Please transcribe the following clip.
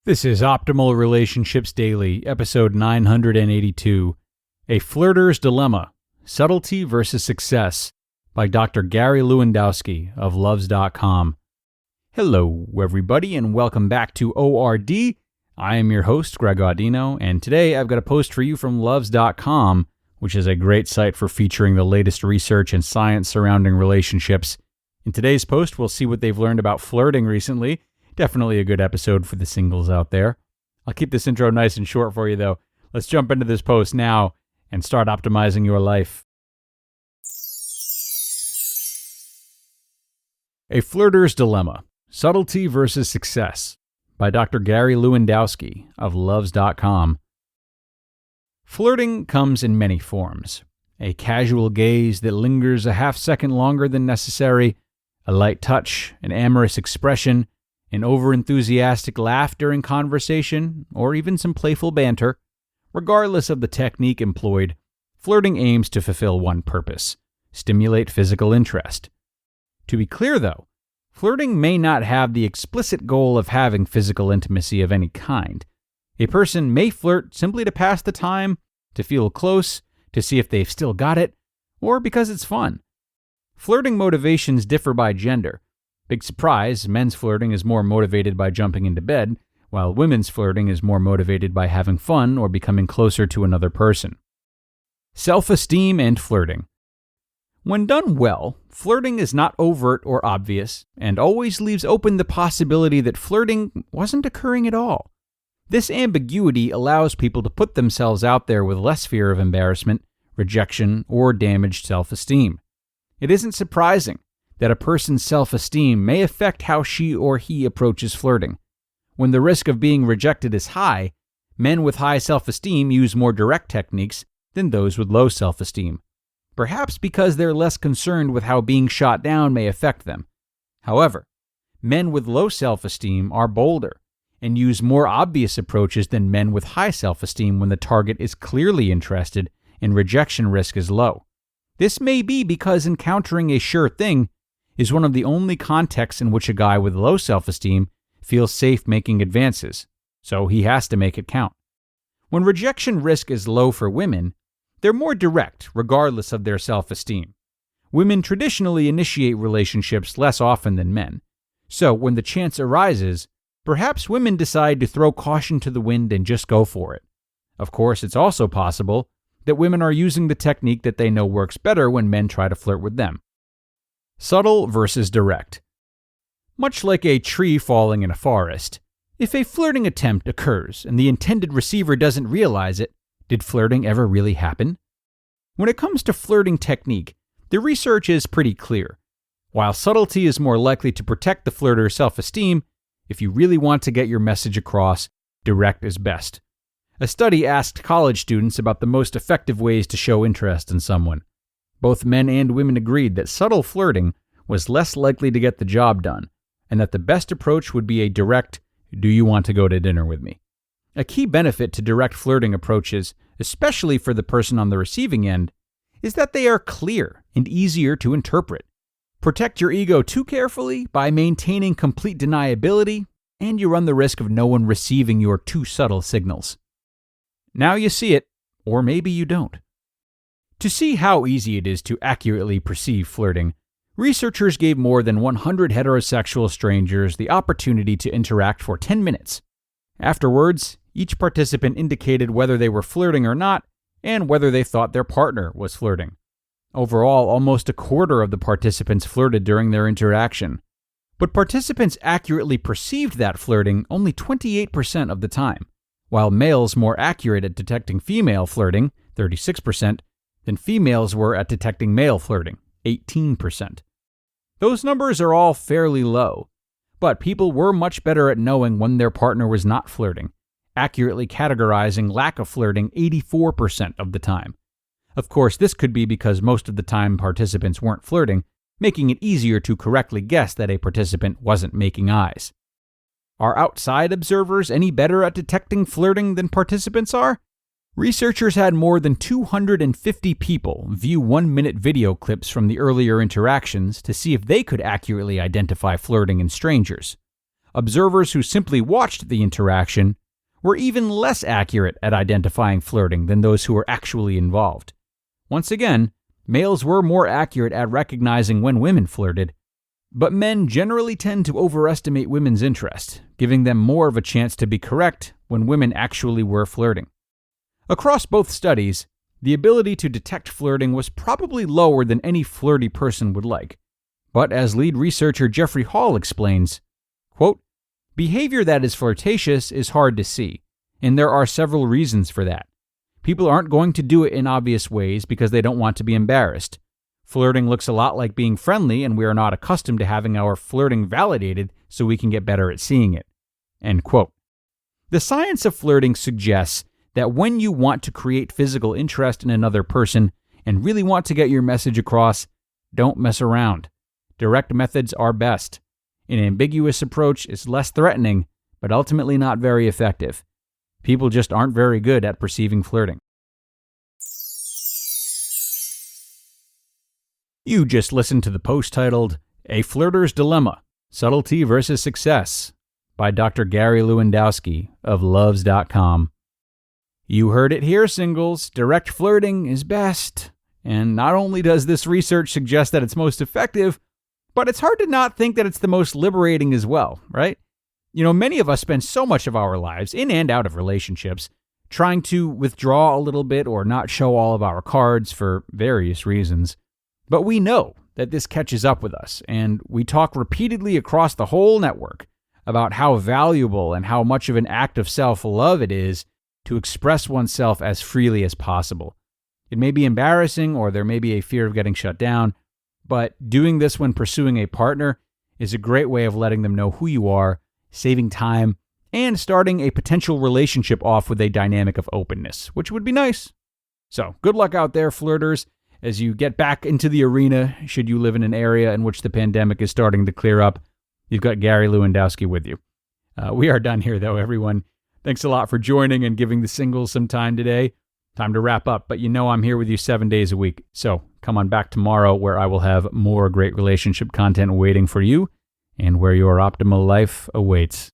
This is Optimal Relationships Daily, episode 982, A Flirter's Dilemma, Subtlety versus Success, by Dr. Gary Lewandowski of Luvze.com. Hello, everybody, and welcome back to ORD. I am your host, Greg Audino, and today I've got a post for you from Luvze.com, which is a great site for featuring the latest research and science surrounding relationships. In today's post, we'll see what they've learned about flirting recently. Definitely a good episode for the singles out there. I'll keep this intro nice and short for you, though. Let's jump into this post now and start optimizing your life. A Flirter's Dilemma, Subtlety versus Success, by Dr. Gary Lewandowski of Luvze.com. Flirting comes in many forms. A casual gaze that lingers a half second longer than necessary, a light touch, an amorous expression, an over-enthusiastic laugh during conversation, or even some playful banter. Regardless of the technique employed, flirting aims to fulfill one purpose: stimulate physical interest. To be clear, though, flirting may not have the explicit goal of having physical intimacy of any kind. A person may flirt simply to pass the time, to feel close, to see if they've still got it, or because it's fun. Flirting motivations differ by gender. Big surprise, men's flirting is more motivated by jumping into bed, while women's flirting is more motivated by having fun or becoming closer to another person. Self-esteem and flirting. When done well, flirting is not overt or obvious, and always leaves open the possibility that flirting wasn't occurring at all. This ambiguity allows people to put themselves out there with less fear of embarrassment, rejection, or damaged self-esteem. It isn't surprising that a person's self-esteem may affect how she or he approaches flirting. When the risk of being rejected is high, men with high self-esteem use more direct techniques than those with low self-esteem, perhaps because they're less concerned with how being shot down may affect them. However, men with low self-esteem are bolder and use more obvious approaches than men with high self-esteem when the target is clearly interested and rejection risk is low. This may be because encountering a sure thing is one of the only contexts in which a guy with low self-esteem feels safe making advances, so he has to make it count. When rejection risk is low for women, they're more direct regardless of their self-esteem. Women traditionally initiate relationships less often than men, so when the chance arises, perhaps women decide to throw caution to the wind and just go for it. Of course, it's also possible that women are using the technique that they know works better when men try to flirt with them. Subtle versus direct. Much like a tree falling in a forest, if a flirting attempt occurs and the intended receiver doesn't realize it, did flirting ever really happen? When it comes to flirting technique, the research is pretty clear. While subtlety is more likely to protect the flirter's self-esteem, if you really want to get your message across, direct is best. A study asked college students about the most effective ways to show interest in someone. Both men and women agreed that subtle flirting was less likely to get the job done, and that the best approach would be a direct, "Do you want to go to dinner with me?" A key benefit to direct flirting approaches, especially for the person on the receiving end, is that they are clear and easier to interpret. Protect your ego too carefully by maintaining complete deniability, and you run the risk of no one receiving your too subtle signals. Now you see it, or maybe you don't. To see how easy it is to accurately perceive flirting, researchers gave more than 100 heterosexual strangers the opportunity to interact for 10 minutes. Afterwards, each participant indicated whether they were flirting or not, and whether they thought their partner was flirting. Overall, almost a quarter of the participants flirted during their interaction. But participants accurately perceived that flirting only 28% of the time, while males more accurate at detecting female flirting, 36%, than females were at detecting male flirting, 18%. Those numbers are all fairly low, but people were much better at knowing when their partner was not flirting, accurately categorizing lack of flirting 84% of the time. Of course, this could be because most of the time participants weren't flirting, making it easier to correctly guess that a participant wasn't making eyes. Are outside observers any better at detecting flirting than participants are? Researchers had more than 250 people view 1-minute video clips from the earlier interactions to see if they could accurately identify flirting in strangers. observers who simply watched the interaction were even less accurate at identifying flirting than those who were actually involved. Once again, males were more accurate at recognizing when women flirted, but men generally tend to overestimate women's interest, giving them more of a chance to be correct when women actually were flirting. Across both studies, the ability to detect flirting was probably lower than any flirty person would like. But as lead researcher Jeffrey Hall explains, quote, "Behavior that is flirtatious is hard to see, and there are several reasons for that. People aren't going to do it in obvious ways because they don't want to be embarrassed. Flirting looks a lot like being friendly, and we are not accustomed to having our flirting validated so we can get better at seeing it." End quote. The science of flirting suggests that when you want to create physical interest in another person and really want to get your message across, don't mess around. Direct methods are best. An ambiguous approach is less threatening, but ultimately not very effective. People just aren't very good at perceiving flirting. You just listened to the post titled, "A Flirter's Dilemma, Subtlety versus Success" by Dr. Gary Lewandowski of Luvze.com. You heard it here, singles. Direct flirting is best. And not only does this research suggest that it's most effective, but it's hard to not think that it's the most liberating as well, right? You know, many of us spend so much of our lives, in and out of relationships, trying to withdraw a little bit or not show all of our cards for various reasons. But we know that this catches up with us, and we talk repeatedly across the whole network about how valuable and how much of an act of self-love it is to express oneself as freely as possible. It may be embarrassing, or there may be a fear of getting shut down, but doing this when pursuing a partner is a great way of letting them know who you are, saving time, and starting a potential relationship off with a dynamic of openness, which would be nice. So, good luck out there, flirters, as you get back into the arena, should you live in an area in which the pandemic is starting to clear up. You've got Gary Lewandowski with you. We are done here, though, everyone. Thanks a lot for joining and giving the singles some time today. Time to wrap up, but you know I'm here with you 7 days a week. So come on back tomorrow where I will have more great relationship content waiting for you and where your optimal life awaits.